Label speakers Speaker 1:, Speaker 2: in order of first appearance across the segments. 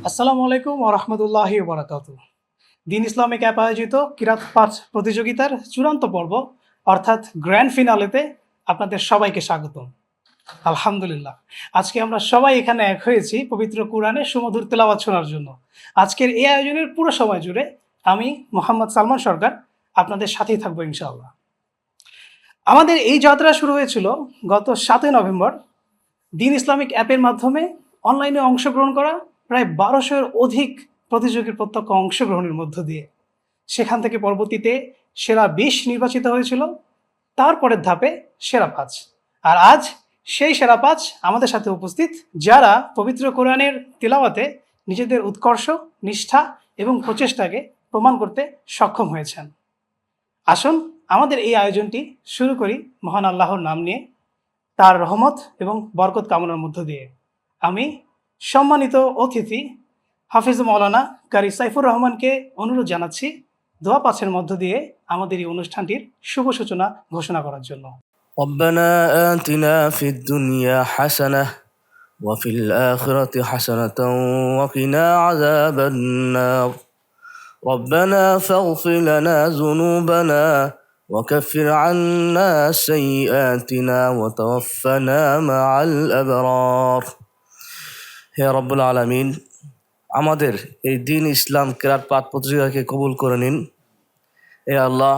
Speaker 1: আসসালামু আলাইকুম ওয়া রাহমাতুল্লাহি ওয়া বারাকাতুহু। দ্বীন ইসলামিক অ্যাপ আয়োজিত কিরাত পাঠ প্রতিযোগিতার চূড়ান্ত পর্ব অর্থাৎ গ্র্যান্ড ফিনালেতে আপনাদের সবাইকে স্বাগতম। আলহামদুলিল্লাহ। আজকে আমরা সবাই এখানে এক হয়েছি পবিত্র কুরআনের সুমধুর তেলাওয়াত শোনার জন্য। আজকের এই আয়োজনের পুরো সময় জুড়ে আমি মোহাম্মদ সালমান সরকার আপনাদের সাথেই থাকবো ইনশাআল্লাহ। আমাদের এই যাত্রা শুরু হয়েছিল গত ৭ই নভেম্বর দ্বীন ইসলামিক অ্যাপের মাধ্যমে অনলাইনে অংশগ্রহণ করা প্রায় ১২০০ এর অধিক প্রতিযোগীর প্রত্যক্ষ অংশগ্রহণের মধ্য দিয়ে। সেখান থেকে পরবর্তীতে সেরা ২০ নির্বাচিত হয়েছিল, তারপরের ধাপে সেরা ৫। আর আজ সেই সেরা ৫ আমাদের সাথে উপস্থিত, যারা পবিত্র কোরআনের তিলাওয়াতে নিজেদের উৎকর্ষ, নিষ্ঠা এবং প্রচেষ্টাকে প্রমাণ করতে সক্ষম হয়েছেন। আসুন আমাদের এই আয়োজনটি শুরু করি মহান আল্লাহর নাম নিয়ে, তার রহমত এবং বরকত কামনার মধ্য দিয়ে। আমি সম্মানিত অতিথি হাফিজ মাওলানা কারি সাইফুর রহমানকে অনুরোধ জানাচ্ছি দোয়া পাঠের মধ্য দিয়ে আমাদের এই অনুষ্ঠানটির শুভ সূচনা ঘোষণা করার জন্য।
Speaker 2: ربنا آتنا في الدنيا حسنة وفي الآخرة حسنة وقنا عذاب النار ربنا فاغفر لنا ذنوبنا وكفر عنا سيئاتنا وتوفنا مع الأبرار হে রব্বুল আলামিন, আমাদের এই দিন ইসলাম কেরাত পাঠ প্রতিযোগিতাকে কবুল করে নিন। হে আল্লাহ,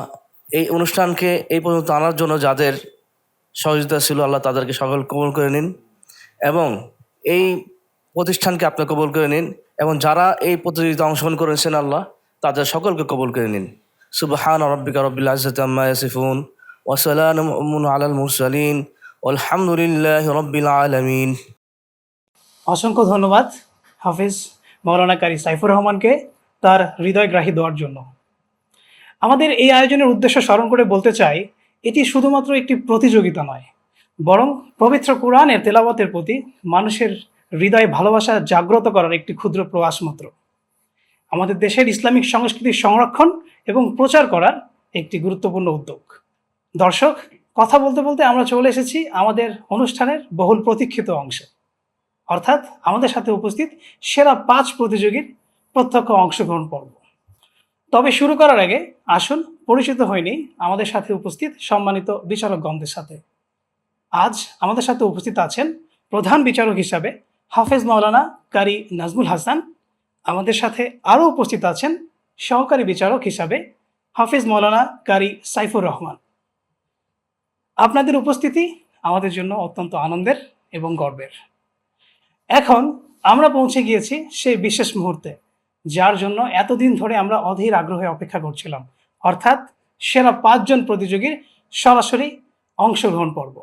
Speaker 2: এই অনুষ্ঠানকে এই পর্যন্ত আনার জন্য যাদের সহযোগিতা ছিল, আল্লাহ তাদেরকে সকল কবুল করে নিন এবং এই প্রতিষ্ঠানকে আপনি কবুল করে নিন এবং যারা এই প্রতিযোগিতায় অংশগ্রহণ করেছেন আল্লাহ তাদের সকলকে কবুল করে নিন। সুবহান রাব্বিকা রব্বিল ইজ্জাতি আম্মা ইয়াসিফুন ওয়া সালামুন আলাল মুরসালিন আলহামদুলিল্লাহি রাব্বিল আলামিন।
Speaker 1: অসংখ্য ধন্যবাদ হাফিজ মাওলানা কারি সাইফুর রহমানকে তার হৃদয়গ্রাহী দেওয়ার জন্য। আমাদের এই আয়োজনের উদ্দেশ্য স্মরণ করে বলতে চাই, এটি শুধুমাত্র একটি প্রতিযোগিতা নয়, বরং পবিত্র কোরআনের তেলাওয়াতের প্রতি মানুষের হৃদয়ে ভালোবাসা জাগ্রত করার একটি ক্ষুদ্র প্রয়াস মাত্র। আমাদের দেশের ইসলামিক সংস্কৃতির সংরক্ষণ এবং প্রচার করার একটি গুরুত্বপূর্ণ উদ্যোগ। দর্শক, কথা বলতে বলতে আমরা চলে এসেছি আমাদের অনুষ্ঠানের বহুল প্রতীক্ষিত অংশে, অর্থাৎ আমাদের সাথে উপস্থিত সেরা ৫ প্রতিযোগীর প্রত্যক্ষ অংশগ্রহণ পর্ব। তবে শুরু করার আগে আসুন পরিচিত হয়নি আমাদের সাথে উপস্থিত সম্মানিত বিচারকগণদের সাথে। আজ আমাদের সাথে উপস্থিত আছেন প্রধান বিচারক হিসাবে হাফেজ মাওলানা কারি নাজমুল হাসান। আমাদের সাথে আরও উপস্থিত আছেন সহকারী বিচারক হিসাবে হাফেজ মাওলানা কারি সাইফুর রহমান। আপনাদের উপস্থিতি আমাদের জন্য অত্যন্ত আনন্দের এবং গর্বের। এখন আমরা পৌঁছে গিয়েছি সেই বিশেষ মুহূর্তে, যার জন্য এতদিন ধরে আমরা অধীর আগ্রহে অপেক্ষা করছিলাম, অর্থাৎ সেরা ৫ জন প্রতিযোগীর সরাসরি অংশগ্রহণ পর্ব।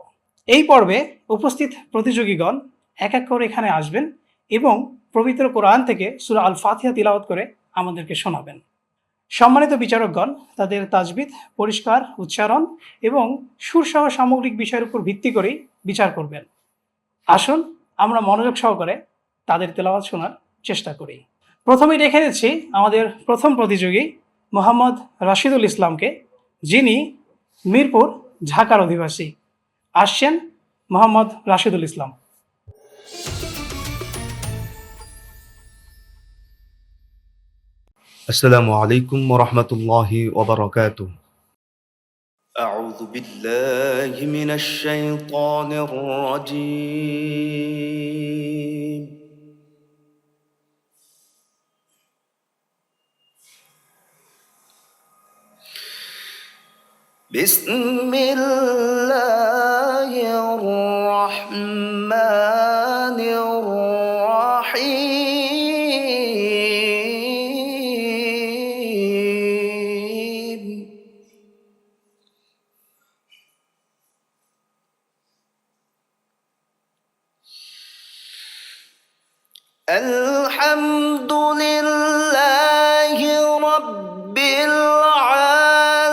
Speaker 1: এই পর্বে উপস্থিত প্রতিযোগীগণ এক এক করে এখানে আসবেন এবং পবিত্র কোরআন থেকে সূরা আল ফাতিহা তিলাওয়াত করে আমাদেরকে শোনাবেন। সম্মানিত বিচারকগণ তাদের তাজবিদ, পরিষ্কার উচ্চারণ এবং সুরসহ সামগ্রিক বিষয়ের উপর ভিত্তি করেই বিচার করবেন। আসুন আমরা মনোযোগ সহকারে তাদের তেলাওয়াত শোনার চেষ্টা করি। প্রথমেই রেখে দিচ্ছি আমাদের প্রথম প্রতিযোগী মোহাম্মদ রাশিদুল ইসলামকে, যিনি মিরপুর ঢাকার অধিবাসী। আসছেন মোহাম্মদ রাশিদুল ইসলাম।
Speaker 3: السلام عليكم ورحمة الله وبركاته.
Speaker 2: أعوذ بالله من الشيطان الرجيم. بسم الله الرحمن الرحيم. الحمد لله رب العالمين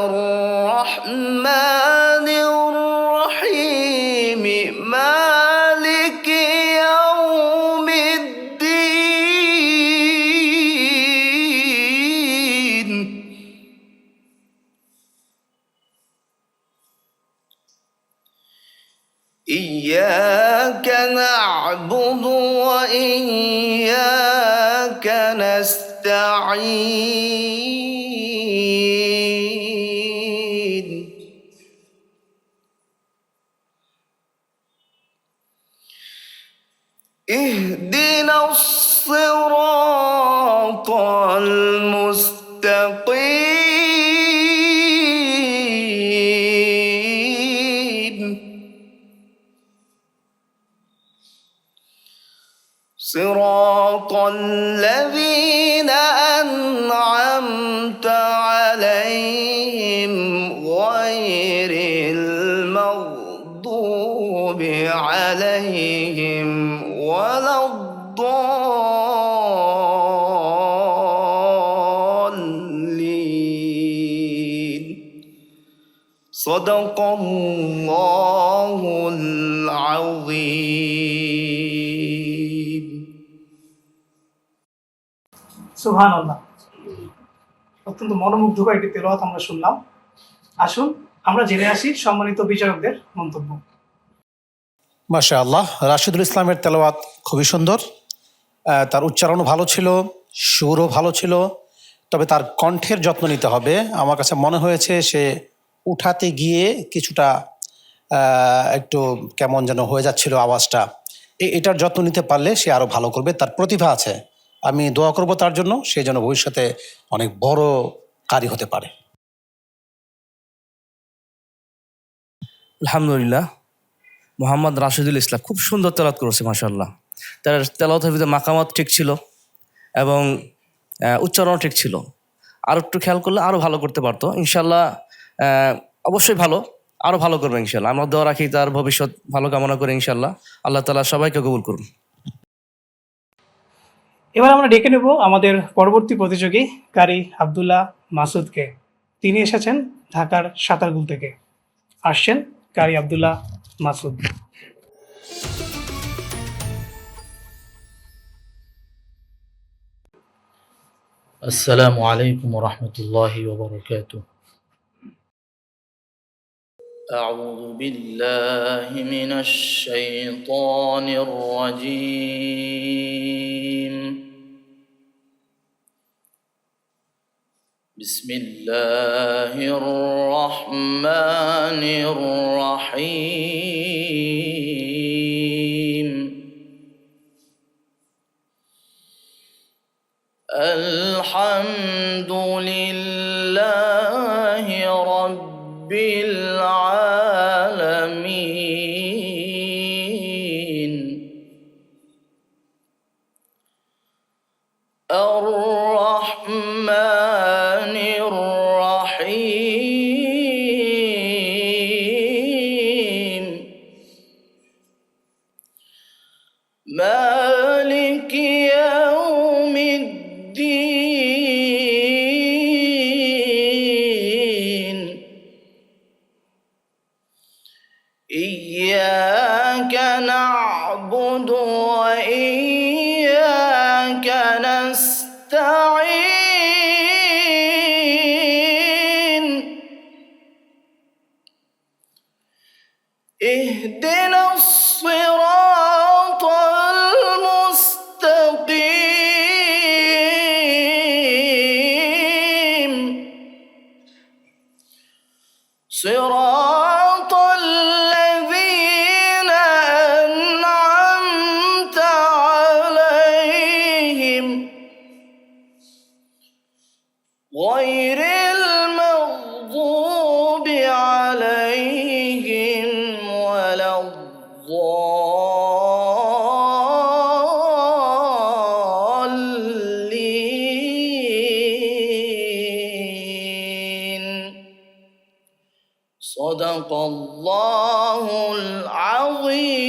Speaker 2: الرحمن الرحيم مالك يوم الدين. إياك نعبد وإياك نستعين اهدنا الصراط المستقيم صراط الذين أنعمت عليهم غير المغضوب عليهم ولا الضالين صدق الله العظيم
Speaker 1: সুবহানাল্লাহ। অত্যন্ত মনোমুগ্ধকর একটি তেলাওয়াত আমরা শুনলাম। আসুন আমরা জেনে আসি সম্মানিত বিচারকদের মন্তব্য।
Speaker 4: মাশাআল্লাহ, রাশিদুল ইসলামের তেলাওয়াত খুবই সুন্দর। তার উচ্চারণও ভালো ছিল, সুরও ভালো ছিল, তবে তার কণ্ঠের যত্ন নিতে হবে। আমার কাছে মনে হয়েছে সে উঠাতে গিয়ে কিছুটা একটু কেমন যেন হয়ে যাচ্ছিল আওয়াজটা। এটার যত্ন নিতে পারলে সে আরো ভালো করবে, তার প্রতিভা আছে। আমি দোয়া করব তার জন্য, সে যেন ভবিষ্যতে অনেক বড় কারি হতে পারে।
Speaker 2: আলহামদুলিল্লাহ, মোহাম্মদ রাশিদুল ইসলাম খুব সুন্দর তেলাওয়াত করেছে মাশাআল্লাহ। তার তেলাওয়াতের ভিতরে মাকামাত ঠিক ছিল এবং উচ্চারণ ঠিক ছিল। আর একটু খেয়াল করলে আরো ভালো করতে পারতো ইনশাল্লাহ। অবশ্যই ভালো, আরো ভালো করবে ইনশাল্লাহ। আমরা দোয়া রাখি তার ভবিষ্যৎ ভালো কামনা করে ইনশাল্লাহ। আল্লাহ তাআলা সবাইকে কবুল করুন।
Speaker 1: এবার আমরা ডেকে নেব আমাদের পরবর্তী প্রতিযোগী কারি আব্দুল্লাহ মাসুদকে। তিনি এসেছেন ঢাকার সাতারগুল থেকে। আসছেন কারি আব্দুল্লাহ মাসুদ।
Speaker 5: السلام عليكم ورحمة الله وبركاته. أعوذ بالله من الشيطان الرجيم. بسم الله الرحمن الرحيم. الحمد لله رب العالمين الرحمن الرحيم مالك يوم الدين إياك نعبد وإياك نستعين اهدنا الصراط المستقيم صراط الذين أنعمت عليهم غير المغضوب عليهم ولا الضالين صدق الله العظيم.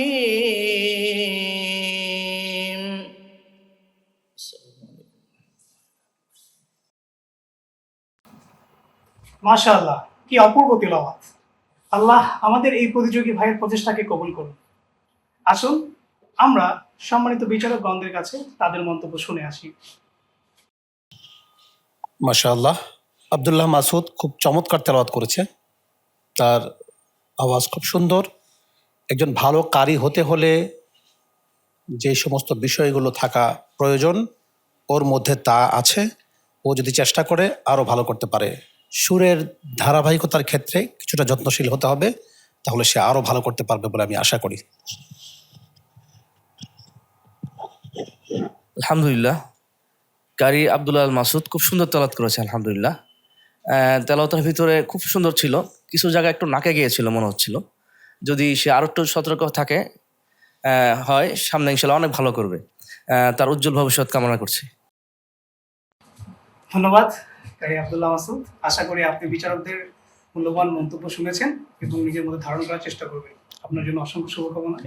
Speaker 1: মাশাআল্লাহ, কি অপূর্ব তেলাওয়াত। আল্লাহ আমাদের এই প্রতিযোগী ভাইয়ের প্রচেষ্টাকে কবুল করুন। আসুন আমরা সম্মানিত বিচারকগণদের কাছে তাদের মন্তব্য শুনে আসি।
Speaker 4: মাশাআল্লাহ, আব্দুল্লাহ মাসুদ খুব চমৎকার তেলাওয়াত করেছে। তার আওয়াজ খুব সুন্দর একজন ভালো কারি হতে হলে যে সমস্ত বিষয়গুলো থাকা প্রয়োজন ওর মধ্যে তা আছে। ও যদি চেষ্টা করে আরও ভালো করতে পারে। সুরের ধারাবাহিকতার ক্ষেত্রে কিছুটা যত্নশীল হতে হবে, তাহলে সে আরও ভালো করতে পারবে বলে আমি আশা করি।
Speaker 2: আলহামদুলিল্লাহ, কারি আব্দুল্লাহ আল মাসুদ খুব সুন্দর তেলাওয়াত করেছে আলহামদুলিল্লাহ। তেলাওয়াতের ভিতরে খুব সুন্দর ছিল, কিছু জায়গায় একটু নাকে গিয়েছিল মনে হচ্ছিল। যদি সে আরও একটু সতর্ক থাকে হয় সামনে ইনশাল্লাহ অনেক ভালো করবে। তার উজ্জ্বল ভবিষ্যৎ কামনা করছি।
Speaker 1: ধন্যবাদ কারি আব্দুল্লাহ মাসুদ। আশা করি আপনি বিচারকদের মূল্যবান মন্তব্য শুনেছেন এবং নিজের মধ্যে ধারণ করার চেষ্টা করবেন। আপনার জন্য অসংখ্য শুভকামনা।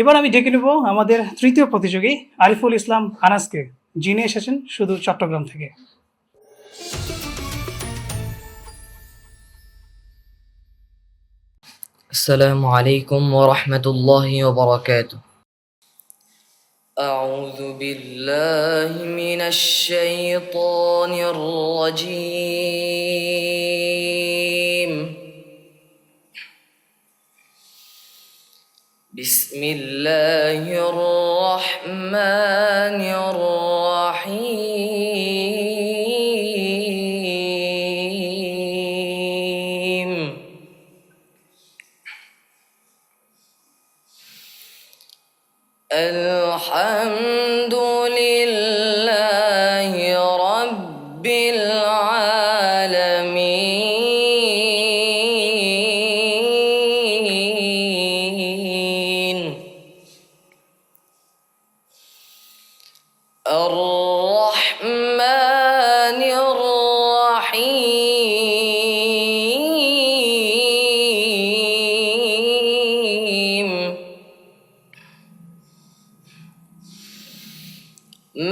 Speaker 1: এবার আমি ডেকে নেব আমাদের তৃতীয় প্রতিযোগী আরিফুল ইসলাম আনাসকে, যিনি এসেছেন সুদূর চট্টগ্রাম থেকে।
Speaker 6: السلام عليكم ورحمة الله وبركاته.
Speaker 5: أعوذ بالله من الشيطان الرجيم. بسم الله الرحمن الرحيم. الحمد لله رب العالمين. الرحمن الرحيم.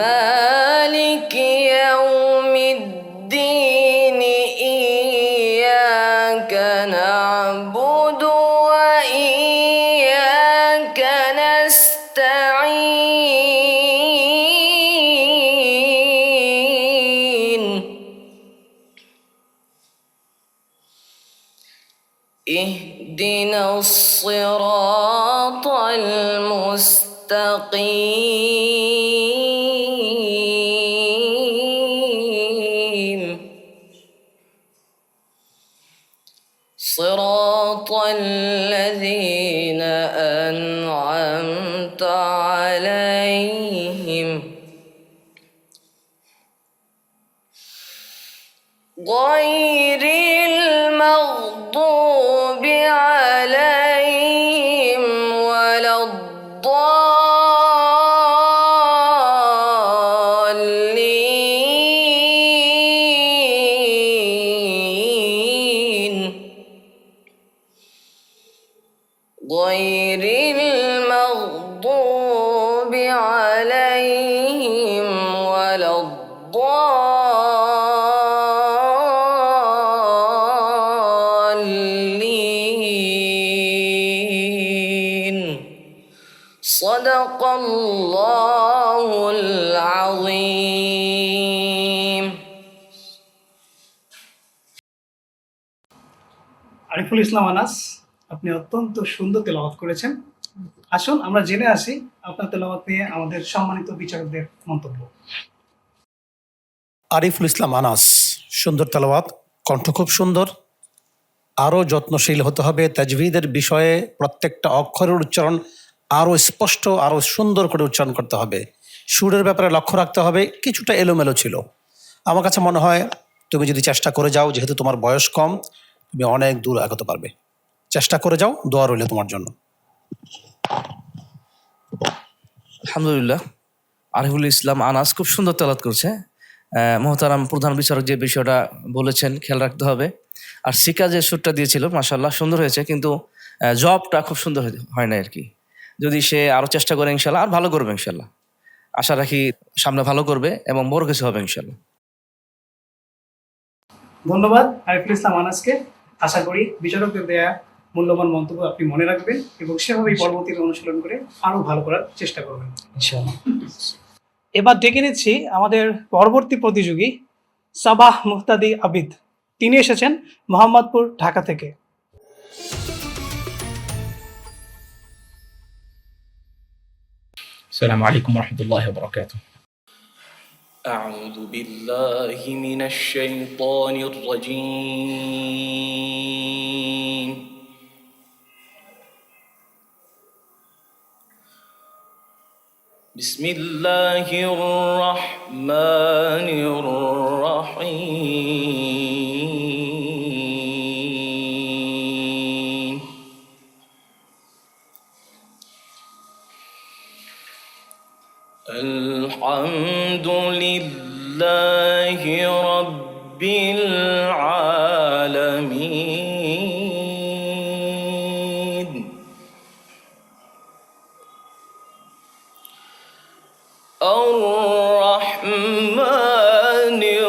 Speaker 5: مالك يوم الدين. إياك نعبد وإياك نستعين. اهدنا الصراط المستقيم. صراط الذين أنعمت عليهم غير المغضوب عليهم ولا الضالين. غير المغضوب عليهم ولا الضالين. صدق الله العظيم.
Speaker 1: আরিফুল ইসলাম আনাস, আপনি অত্যন্ত সুন্দর তেলাওয়াত করেছেন। আসুন আমরা জেনে আসি আপনার তেলাওয়াত নিয়ে আমাদের সম্মানিত বিচারকদের মন্তব্য।
Speaker 4: আরিফুল ইসলাম আনাস, সুন্দর তেলাওয়াত, কণ্ঠ খুব সুন্দর। আরও যত্নশীল হতে হবে তাজভিদের বিষয়ে। প্রত্যেকটা অক্ষরের উচ্চারণ আরও স্পষ্ট, আরও সুন্দর করে উচ্চারণ করতে হবে। সুরের ব্যাপারে লক্ষ্য রাখতে হবে, কিছুটা এলোমেলো ছিল। আমার কাছে মনে হয় তুমি যদি চেষ্টা করে যাও, যেহেতু তোমার বয়স কম, তুমি অনেক দূর এগোতে পারবে। চেষ্টা করে যাও, দোয়া রইল তোমার জন্য।
Speaker 2: আলহামদুলিল্লাহ, আরিফুল ইসলাম আনাস খুব সুন্দর তেলাওয়াত করছে। মোহতারাম প্রধান বিচারক যে বিষয়টা বলেছেন খেয়াল রাখতে হবে। আর সিকা যে সুরটা দিয়েছিল মাশাআল্লাহ সুন্দর হয়েছে, কিন্তু জবটা খুব সুন্দর হয় না আর কি। যদি সে আরো চেষ্টা করে ইনশাল্লাহ আর ভালো করবে ইনশাল্লাহ। আশা রাখি সামনে ভালো করবে এবং বড় কিছু হবে ইনশাল্লাহ।
Speaker 1: ধন্যবাদ আরিফুল ইসলাম আনাসকে। আশা করি বিচারকদের দেয়া মূল্যবান মন্তব্য আপনি মনে রাখবেন এবং সেভাবেই পরবর্তীতে অনুশীলন করে আরো ভালো করার চেষ্টা করবেন ইনশাআল্লাহ। এবার ডেকে নিচ্ছি আমাদের পরবর্তী প্রতিযোগী সাবাহ মুহতাদি আবিদ। তিনি এসেছেন মোহাম্মদপুর, ঢাকা থেকে।
Speaker 7: السلام عليكم ورحمة الله وبركاته.
Speaker 5: أعوذ بالله من الشيطان الرجيم. بسم الله الرحمن الرحيم. الحمد لله رب العالمين. الرحمن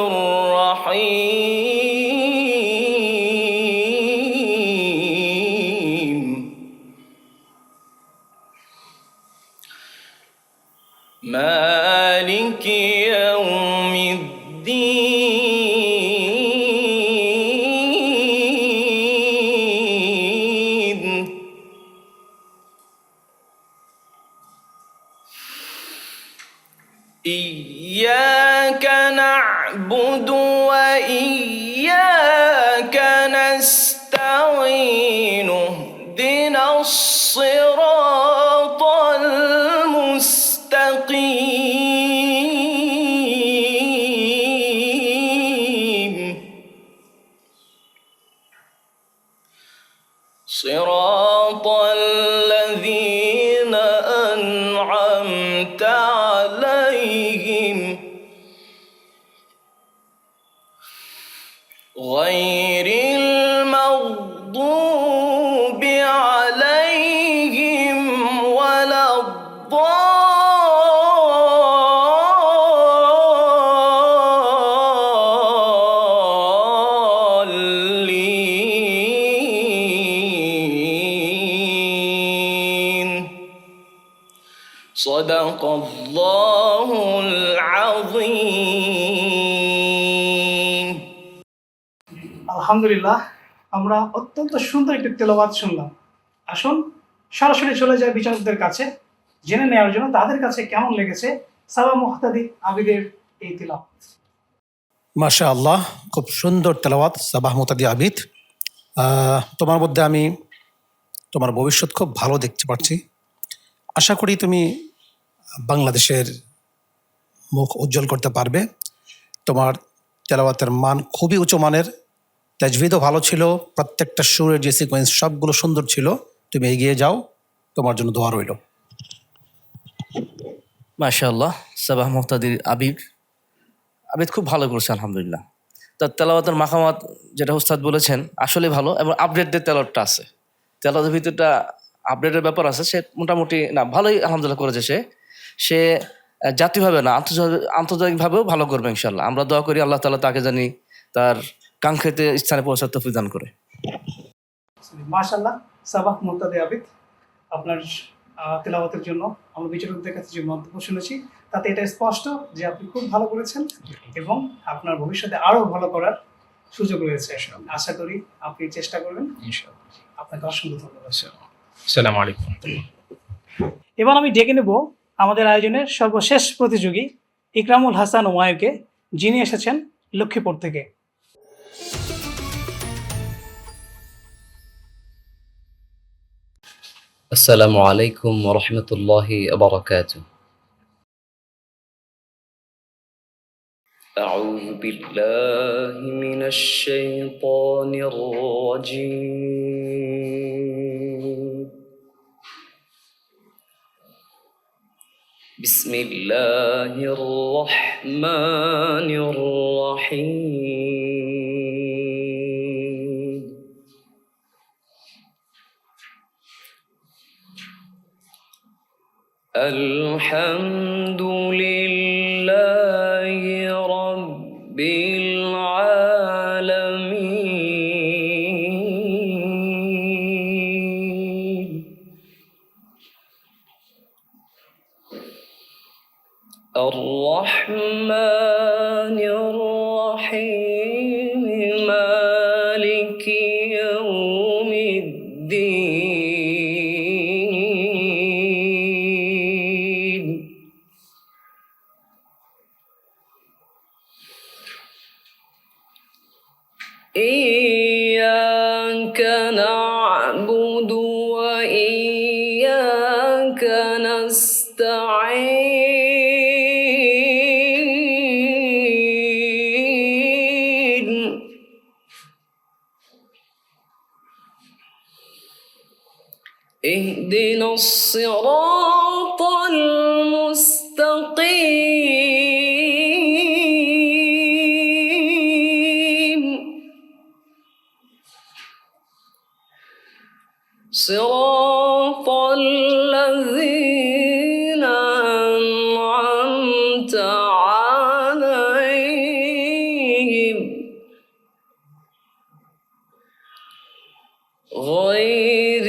Speaker 5: الرحيم. مالك يوم الدين. إياك نعبد وإياك نستعين. اهدنا الصراط المستقيم. صراط الذين أنعمت عليهم غير المغضوب عليهم ولا الضالين. صدق الله العظيم.
Speaker 1: আলহামদুলিল্লাহ, আমরা অত্যন্ত সুন্দর একটি তেলাওয়াত শুনলাম। আসুন সরাসরি চলে যায় বিচারকদের কাছে, জেনে নেওয়ার জন্য তাদের কাছে কেমন লেগেছে সাবা মুহতাদি আবিদের এই তেলাওয়াত।
Speaker 4: মাশা আল্লাহ, খুব সুন্দর তেলাওয়াত সাবাহ মুতাদি আবিদ। তোমার মধ্যে আমি তোমার ভবিষ্যৎ খুব ভালো দেখতে পাচ্ছি। আশা করি তুমি বাংলাদেশের মুখ উজ্জ্বল করতে পারবে। তোমার তেলাওয়াতের মান খুবই উঁচু মানের, তাজভিদও ভালো ছিল, প্রত্যেকটা সুরের যে সিকোয়েন্স সবগুলো সুন্দর ছিল। তুমি এগিয়ে যাও, তোমার জন্য দোয়া রইল।
Speaker 2: মাশাআল্লাহ, সাবাহ মুহতাদির আবিদ খুব ভালো করছে আলহামদুলিল্লাহ। তার তেলাওয়াতের মাকামাত যেটা উস্তাদ বলেছেন আসলে ভালো, এবং আপডেটদের তেলাওয়াতটা আছে, তেলাওয়াতের ভিতরটা আপডেটের ব্যাপার আছে। সে মোটামুটি না ভালোই আলহামদুলিল্লাহ করেছে। সে জাতীয়ভাবে না আন্তর্জাতিকভাবেও ভালো করবে ইনশাল্লাহ। আমরা দোয়া করি আল্লাহ তাআলা তাকে জানি তার কাঙ্ক্ষিত স্থানে পৌঁছার তৌফিক দান করে।
Speaker 1: মাশাআল্লাহ, সাবাহ মুহতাদি আবিদ, আপনার তেলাওয়াতের জন্য আমরা বিচারকদের কাছে যে মন্তব্য শুনেছি তাতে এটা স্পষ্ট যে আপনি খুব ভালো করেছেন এবং আপনার ভবিষ্যতে আরো ভালো করার সুযোগ রয়েছে। আশা করি আপনি চেষ্টা করবেন।
Speaker 7: ইনশাআল্লাহ।
Speaker 1: আপনাকে অসংখ্য ধন্যবাদ।
Speaker 7: السلام عليكم ورحمة الله.
Speaker 1: এবার আমি ডেকে নেব আমাদের আয়োজনের সর্বশেষ প্রতিযোগী ইকরামুল হাসান ওমায়ুকে, যিনি এসেছেন লক্ষ্মীপুর থেকে।
Speaker 6: السلام عليكم ورحمة الله وبركاته.
Speaker 5: أعوذ بالله من الشيطان الرجيم. بسم الله الرحمن الرحيم. الحمد لله رب العالمين. الرحمن الرحيم. مالك يوم الدين. إياك نعبد وإياك نستعين اهدنا الصراط المستقيم صراط الذين أنعمت عليهم غير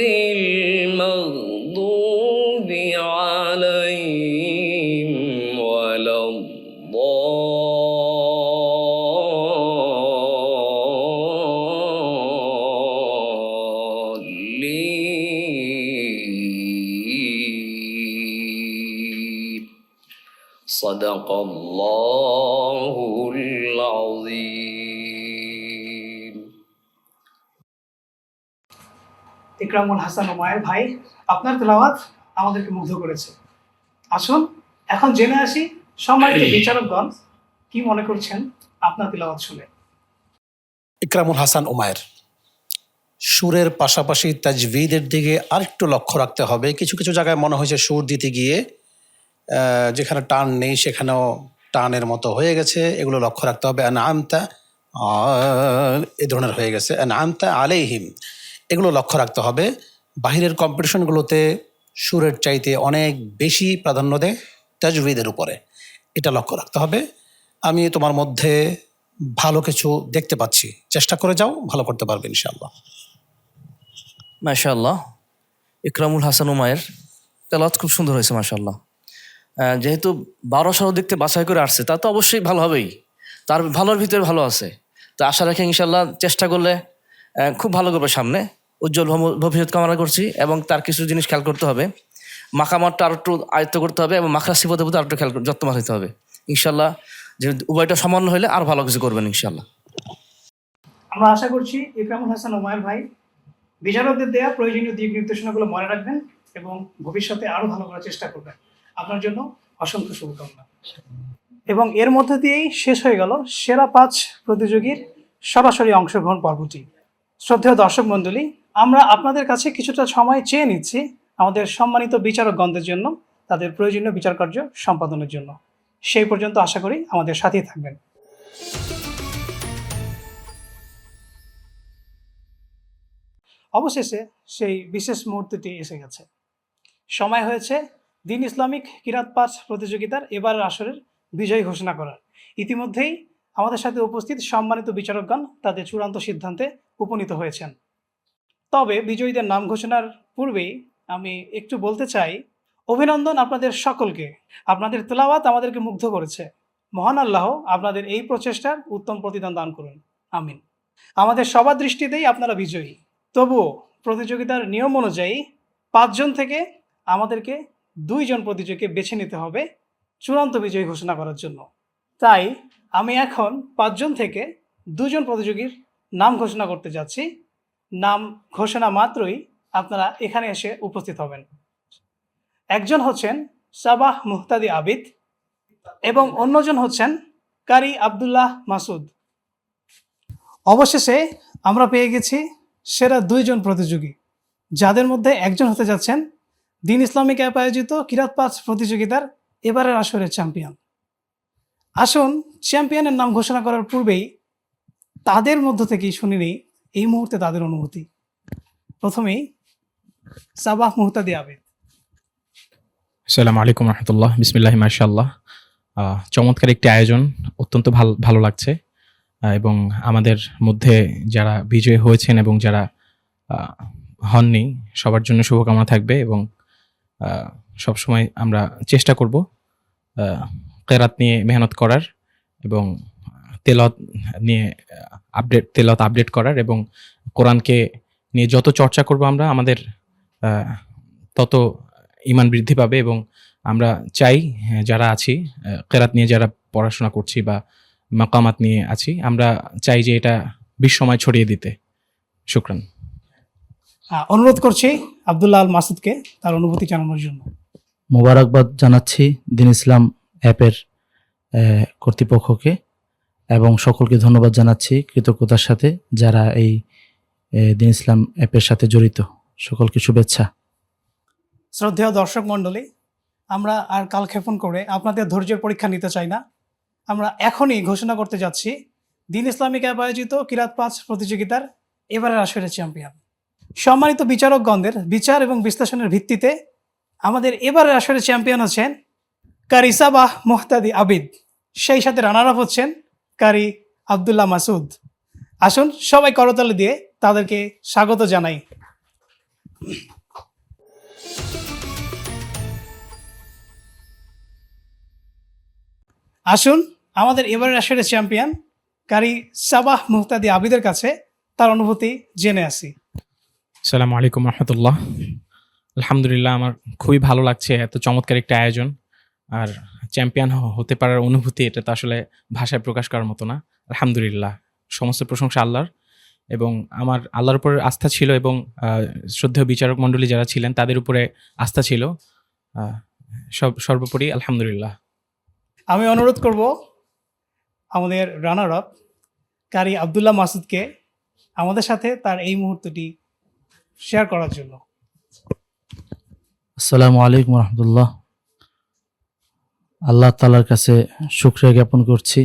Speaker 5: المغضوب عليهم ولا الضالين صدق الله العظيم
Speaker 1: ইকরামুল হাসান ওমায়ের ভাই, আপনার তেলাওয়াত আমাদেরকে মুগ্ধ করেছে। আসুন এখন জেনে আসি সম্মানিত বিচারকগণ কি মনে করছেন আপনার তেলাওয়াত শুনে।
Speaker 4: ইকরামুল হাসান উমায়ের, সুরের পাশাপাশি তাজভিদের দিকে আরেকটু লক্ষ্য রাখতে হবে। কিছু কিছু জায়গায় মনে হয়েছে সুর দিতে গিয়ে যেখানে টান নেই সেখানেও টানের মতো হয়ে গেছে, এগুলো লক্ষ্য রাখতে হবে। আনআমতা এই ধরনের হয়ে গেছে, আনআমতা আলাইহিম, এগুলো লক্ষ্য রাখতে হবে। বাহিরের কম্পিটিশনগুলোতে সুরের চাইতে অনেক বেশি প্রাধান্য দেয় তাজভিদের উপরে, এটা লক্ষ্য রাখতে হবে। আমি তোমার মধ্যে ভালো কিছু দেখতে পাচ্ছি, চেষ্টা করে যাও, ভালো করতে পারবে ইনশাআল্লাহ।
Speaker 2: মাশাআল্লাহ, ইকরামুল হাসান উমায়ের তেলাওয়াত খুব সুন্দর হয়েছে মাশাআল্লাহ। যেহেতু 12 দিক থেকে বাছাই করে আসছে, তা তো অবশ্যই ভালো হবেই, তার ভালোর ভিতরে ভালো আছে। তো আশা রাখি ইনশাআল্লাহ চেষ্টা করলে খুব ভালো করবে সামনে, উজ্জ্বল ভবিষ্যৎ কামনা করছি। এবং তার কিছু জিনিস খেয়াল করতে হবে, মাকামাতটা আরো একটু আয়ত্ত করতে হবে এবং মাখরা সিফতের প্রতি আরো একটু যত্নবান হতে হবে ইনশাআল্লাহ। যে উভয়টা সমান হলে আরো ভালো কিছু করবেন ইনশাআল্লাহ।
Speaker 1: আমরা আশা করছি ইকরামুল হাসান ওমায়ের ভাই বিচারকদের দেওয়া প্রয়োজনীয় দিক নির্দেশনাগুলো মনে রাখবেন এবং ভবিষ্যতে আরো ভালো করার চেষ্টা করবেন। আপনার জন্য অসংখ্য শুভকামনা। এবং এর মধ্যে দিয়েই শেষ হয়ে গেল সেরা 5 প্রতিযোগীর সরাসরি অংশগ্রহণ পর্বটি। শ্রদ্ধেয় দর্শক মণ্ডলী, আমরা আপনাদের কাছে কিছুটা সময় চেয়ে নিচ্ছি আমাদের সম্মানিত বিচারকগণদের জন্য তাদের প্রয়োজনীয় বিচার কার্য সম্পাদনের জন্য। সেই পর্যন্ত আশা করি আমাদের সাথেই থাকবেন। অবশেষে সেই বিশেষ মুহূর্তটি এসে গেছে। সময় হয়েছে দ্বীন ইসলামিক কিরাত পাঠ প্রতিযোগিতার এবারের আসরের বিজয়ী ঘোষণা করার। ইতিমধ্যেই আমাদের সাথে উপস্থিত সম্মানিত বিচারকগণ তাদের চূড়ান্ত সিদ্ধান্তে উপনীত হয়েছেন। তবে বিজয়ীদের নাম ঘোষণার পূর্বেই আমি একটু বলতে চাই, অভিনন্দন আপনাদের সকলকে। আপনাদের তেলাওয়াত আমাদেরকে মুগ্ধ করেছে। মহান আল্লাহ আপনাদের এই প্রচেষ্টার উত্তম প্রতিদান দান করুন, আমিন। আমাদের সবার দৃষ্টিতেই আপনারা বিজয়ী। তবুও প্রতিযোগিতার নিয়ম অনুযায়ী 5 জন থেকে আমাদেরকে 2 জন প্রতিযোগীকে বেছে নিতে হবে চূড়ান্ত বিজয়ী ঘোষণা করার জন্য। তাই আমি এখন 5 জন থেকে 2 জন প্রতিযোগীর নাম ঘোষণা করতে যাচ্ছি। নাম ঘোষণা মাত্রই আপনারা এখানে এসে উপস্থিত হবেন। একজন হচ্ছেন সাবাহ মুহতাদি আবিদ এবং অন্যজন হচ্ছেন কারি আব্দুল্লাহ মাসুদ। অবশেষে আমরা পেয়ে গেছি সেরা 2 জন প্রতিযোগী, যাদের মধ্যে একজন হতে যাচ্ছেন দ্বীন ইসলামিক অ্যাপ আয়োজিত কিরাত পাঠ প্রতিযোগিতার এবারের আসরের চ্যাম্পিয়ন। আসুন চ্যাম্পিয়নের নাম ঘোষণা করার পূর্বেই তাদের মধ্য থেকেই শুনে নিই এই মুহূর্তে তাদের অনুভূতি। প্রথমেই সাবাহ মুহতাদি আবিদ।
Speaker 7: আসসালামু আলাইকুম রহমতুল্লাহ, বিসমিল্লাহ, মাশাআল্লাহ। চমৎকার একটি আয়োজন, অত্যন্ত ভালো লাগছে। এবং আমাদের মধ্যে যারা বিজয়ী হয়েছেন এবং যারা হননি সবার জন্য শুভকামনা থাকবে। এবং সবসময় আমরা চেষ্টা করব কেরাত নিয়ে মেহনত করার এবং তেলাওয়াত নিয়ে তেলাওয়াত আপডেট করার এবং কোরআনকে নিয়ে যত চর্চা করব আমরা, আমাদের তত ঈমান বৃদ্ধি পাবে। এবং আমরা চাই যারা আছি কেরাত নিয়ে যারা পড়াশোনা করছি বা মাকামাত নিয়ে আছি, আমরা চাই যে এটা বিশ্বময় ছড়িয়ে দিতে। শুকরান।
Speaker 1: অনুরোধ করছি আব্দুল্লাহ আল মাসুদকে তার অনুভূতি জানানোর জন্য।
Speaker 8: মোবারকবাদ জানাচ্ছি দিন ইসলাম অ্যাপের কর্তৃপক্ষকে এবং সকলকে ধন্যবাদ জানাচ্ছি কৃতজ্ঞতার সাথে যারা এই দিন ইসলাম অ্যাপের সাথে জড়িত। সকলকে শুভেচ্ছা।
Speaker 1: শ্রদ্ধেয় দর্শক মণ্ডলী, আমরা আর কালক্ষেপণ করে আপনাদের ধৈর্যের পরীক্ষা নিতে চাই না। আমরা এখনই ঘোষণা করতে যাচ্ছি দিন ইসলামিক অ্যাপ আয়োজিত কিরাত পাঁচ প্রতিযোগিতার এবারের আসরের চ্যাম্পিয়ন। সম্মানিত বিচারকগণদের বিচার এবং বিশ্লেষণের ভিত্তিতে আমাদের এবারের আসরের চ্যাম্পিয়ন হচ্ছেন কারি সাবাহ মুহতাদি আবিদ, সেই সাথে রানার আপ হচ্ছেন কারি আব্দুল্লাহ মাসুদ। আসুন সবাই করতালি দিয়ে তাদেরকে স্বাগত জানাই। আসুন আমাদের এবারের আসরের চ্যাম্পিয়ন কারি সাবাহ মুহতাদি আবিদের কাছে তার অনুভূতি জেনে আসি।
Speaker 7: আসসালামু আলাইকুম রহমতুল্লাহ। আলহামদুলিল্লাহ, আমার খুবই ভালো লাগছে এত চমৎকার একটা আয়োজন। আর চ্যাম্পিয়ন হতে পারার অনুভূতি, এটা তো আসলে ভাষায় প্রকাশ করার মতো না। আলহামদুলিল্লাহ, সমস্ত প্রশংসা আল্লাহর, এবং আমার আল্লাহর উপর আস্থা ছিল এবং শ্রদ্ধেয় বিচারক মণ্ডলী যারা ছিলেন তাদের উপরে আস্থা ছিল। সর্বোপরি আলহামদুলিল্লাহ।
Speaker 1: আমি অনুরোধ করব আমাদের রানার আপ কারি আব্দুল্লাহ মাসুদকে আমাদের সাথে তার এই মুহূর্তটি শেয়ার করার জন্য।
Speaker 8: আসসালামু আলাইকুম রহমতুল্লাহ। আল্লাহ তাআলার কাছে শুকরিয়া জ্ঞাপন করছি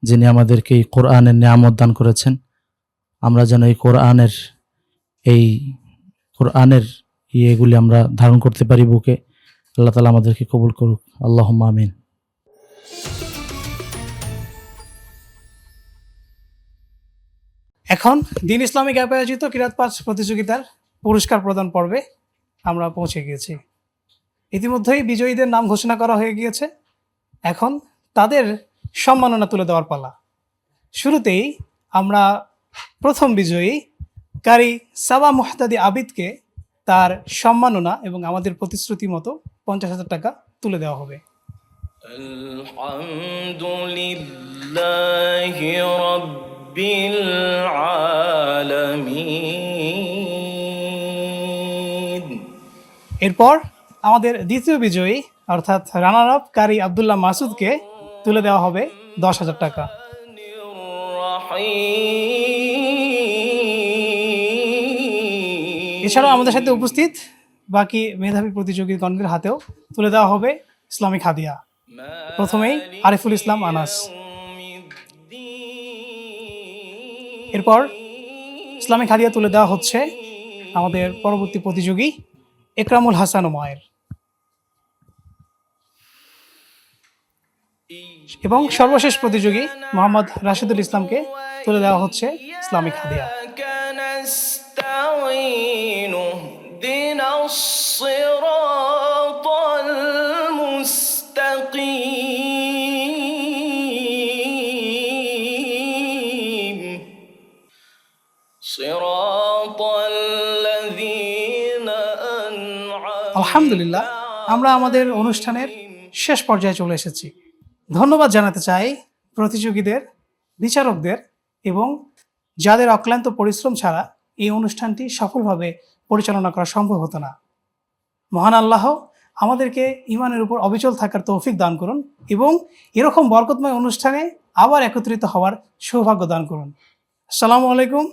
Speaker 8: যিনি আমাদেরকে এই কোরআনের নিয়ামত দান করেছেন। আমরা যেন এই কোরআনের ইয়েগুলি আমরা ধারণ করতে পারি বুকে। আল্লাহ তাআলা আমাদেরকে কবুল করুক। আল্লাহুম্মা আমিন।
Speaker 1: এখন দিন ইসলামিক অ্যাপে আয়োজিত কিরাত পাঁচ প্রতিযোগিতার পুরস্কার প্রদান পর্বে আমরা পৌঁছে গিয়েছি। ইতিমধ্যেই বিজয়ীদের নাম ঘোষণা করা হয়ে গিয়েছে। এখন তাদের সম্মাননা তুলে দেওয়ার পালা। শুরুতেই আমরা প্রথম বিজয়ী কারি সাবা মুহতাদি আবিদকে তার সম্মাননা এবং আমাদের প্রতিশ্রুতি মতো 50,000 টাকা তুলে দেওয়া হবে।
Speaker 2: আলহামদুলিল্লাহি রাব্বিল আলামিন।
Speaker 1: এরপর আমাদের দ্বিতীয় বিজয়ী অর্থাৎ রানার আপ কারি আব্দুল্লাহ মাসুদকে তুলে দেওয়া হবে 10,000 টাকা। এছাড়াও আমাদের সাথে উপস্থিত বাকি মেধাবী প্রতিযোগীগণদের হাতেও তুলে দেওয়া হবে ইসলামিক হাদিয়া। প্রথমেই আরিফুল ইসলাম আনাস, এরপর ইসলামিক হাদিয়া তুলে দেওয়া হচ্ছে আমাদের পরবর্তী প্রতিযোগী একরামুল হাসান ওমায়ের, এবং সর্বশেষ প্রতিযোগী মোহাম্মদ রাশিদুল ইসলামকে তুলে দেওয়া হচ্ছে ইসলামিক হাদিয়া। আলহামদুলিল্লাহ, আমরা আমাদের অনুষ্ঠানের শেষ পর্যায়ে চলে এসেছি। ধন্যবাদ জানাতে চাই প্রতিযোগীদের, বিচারকদের এবং যাদের অক্লান্ত পরিশ্রম ছাড়া এই অনুষ্ঠানটি সফলভাবে পরিচালনা করা সম্ভব হতো না। মহান আল্লাহ আমাদেরকে ঈমানের উপর অবিচল থাকার তৌফিক দান করুন এবং এরকম বরকতময় অনুষ্ঠানে আবার একত্রিত হওয়ার সৌভাগ্য দান করুন। আসসালামু আলাইকুম